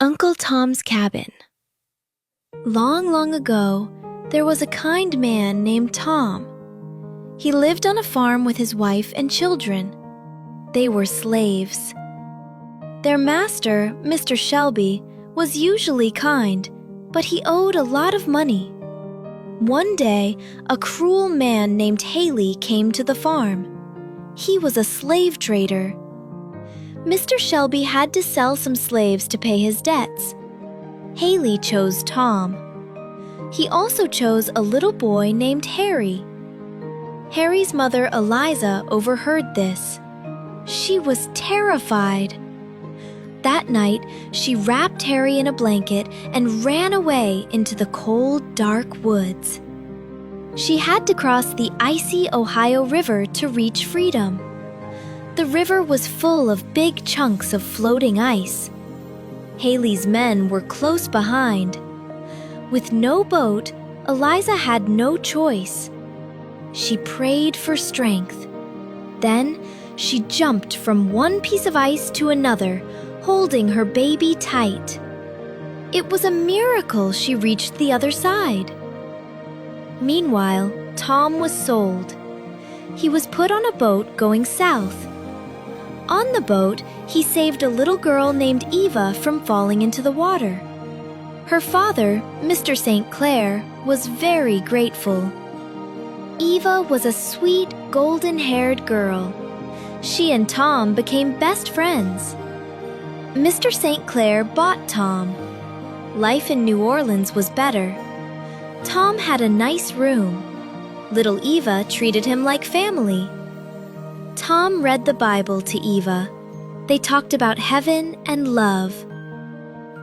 Uncle Tom's Cabin. Long, long ago, there was a kind man named Tom. He lived on a farm with his wife and children. They were slaves. Their master, Mr. Shelby, was usually kind, but he owed a lot of money. One day, a cruel man named Haley came to the farm. He was a slave trader. Mr. Shelby had to sell some slaves to pay his debts. Haley chose Tom. He also chose a little boy named Harry. Harry's mother, Eliza, overheard this. She was terrified. That night, she wrapped Harry in a blanket and ran away into the cold, dark woods. She had to cross the icy Ohio River to reach freedom. The river was full of big chunks of floating ice. Haley's men were close behind. With no boat, Eliza had no choice. She prayed for strength. Then, she jumped from one piece of ice to another, holding her baby tight. It was a miracle she reached the other side. Meanwhile, Tom was sold. He was put on a boat going south. On the boat, he saved a little girl named Eva from falling into the water. Her father, Mr. St. Clair, was very grateful. Eva was a sweet, golden-haired girl. She and Tom became best friends. Mr. St. Clair bought Tom. Life in New Orleans was better. Tom had a nice room. Little Eva treated him like family. Tom read the Bible to Eva. They talked about heaven and love.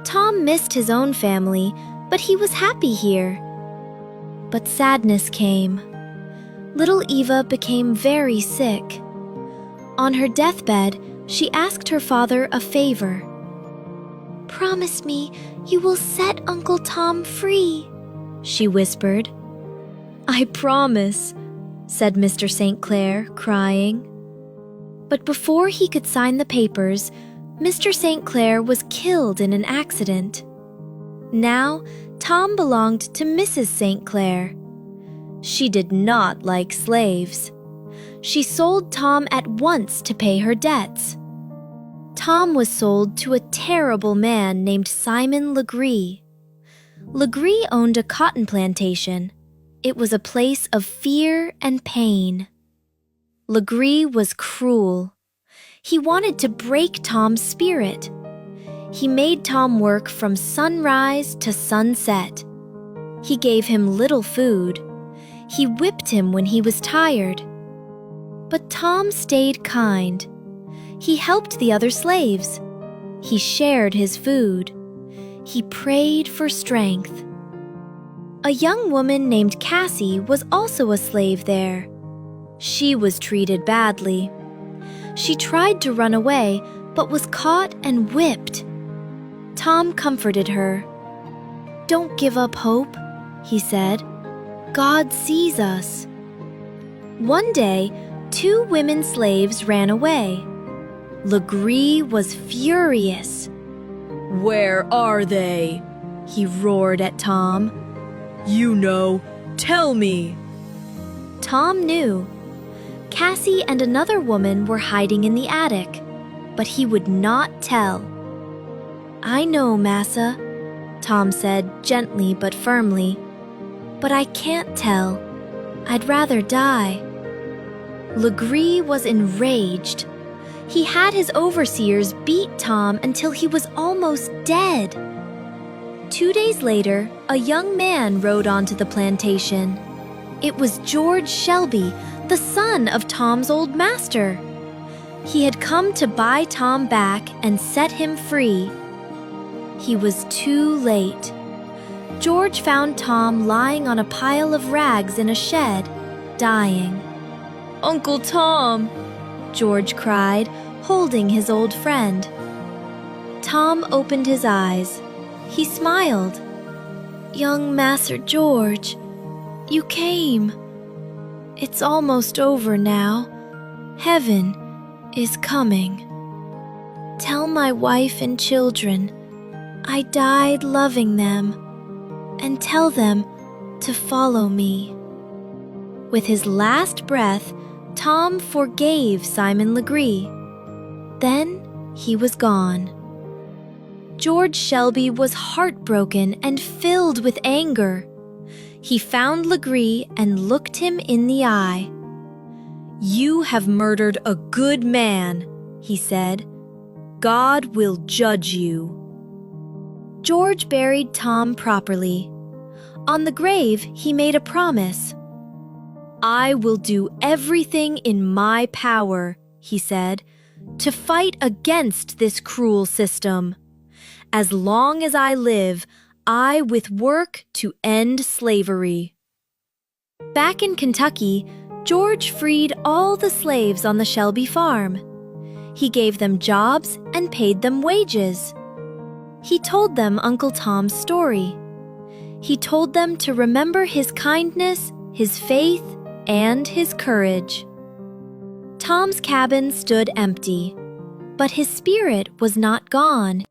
Tom missed his own family, but he was happy here. But sadness came. Little Eva became very sick. On her deathbed, she asked her father a favor. "Promise me you will set Uncle Tom free," she whispered. "I promise," said Mr. St. Clair, crying. But before he could sign the papers, Mr. St. Clair was killed in an accident. Now, Tom belonged to Mrs. St. Clair. She did not like slaves. She sold Tom at once to pay her debts. Tom was sold to a terrible man named Simon Legree. Legree owned a cotton plantation. It was a place of fear and pain. Legree was cruel. He wanted to break Tom's spirit. He made Tom work from sunrise to sunset. He gave him little food. He whipped him when he was tired. But Tom stayed kind. He helped the other slaves. He shared his food. He prayed for strength. A young woman named Cassie was also a slave there. She was treated badly. She tried to run away, but was caught and whipped. Tom comforted her. "Don't give up hope," he said. "God sees us." One day, 2 women slaves ran away. Legree was furious. "Where are they?" he roared at Tom. "You know, tell me." Tom knew. Cassie and another woman were hiding in the attic, but he would not tell. "I know, Massa," Tom said gently but firmly, "but I can't tell. I'd rather die." Legree was enraged. He had his overseers beat Tom until he was almost dead. 2 days later, a young man rode onto the plantation. It was George Shelby, the son of Tom's old master. He had come to buy Tom back and set him free. He was too late. George found Tom lying on a pile of rags in a shed, dying. "Uncle Tom!" George cried, holding his old friend. Tom opened his eyes. He smiled. "Young Master George, you came. It's almost over now. Heaven is coming. Tell my wife and children I died loving them, and tell them to follow me." With his last breath, Tom forgave Simon Legree. Then he was gone. George Shelby was heartbroken and filled with anger. He found Legree and looked him in the eye. "You have murdered a good man," he said. "God will judge you." George buried Tom properly. On the grave, he made a promise. "I will do everything in my power," he said, "to fight against this cruel system. As long as I live, I will work to end slavery." Back in Kentucky, George freed all the slaves on the Shelby farm. He gave them jobs and paid them wages. He told them Uncle Tom's story. He told them to remember his kindness, his faith, and his courage. Tom's cabin stood empty, but his spirit was not gone.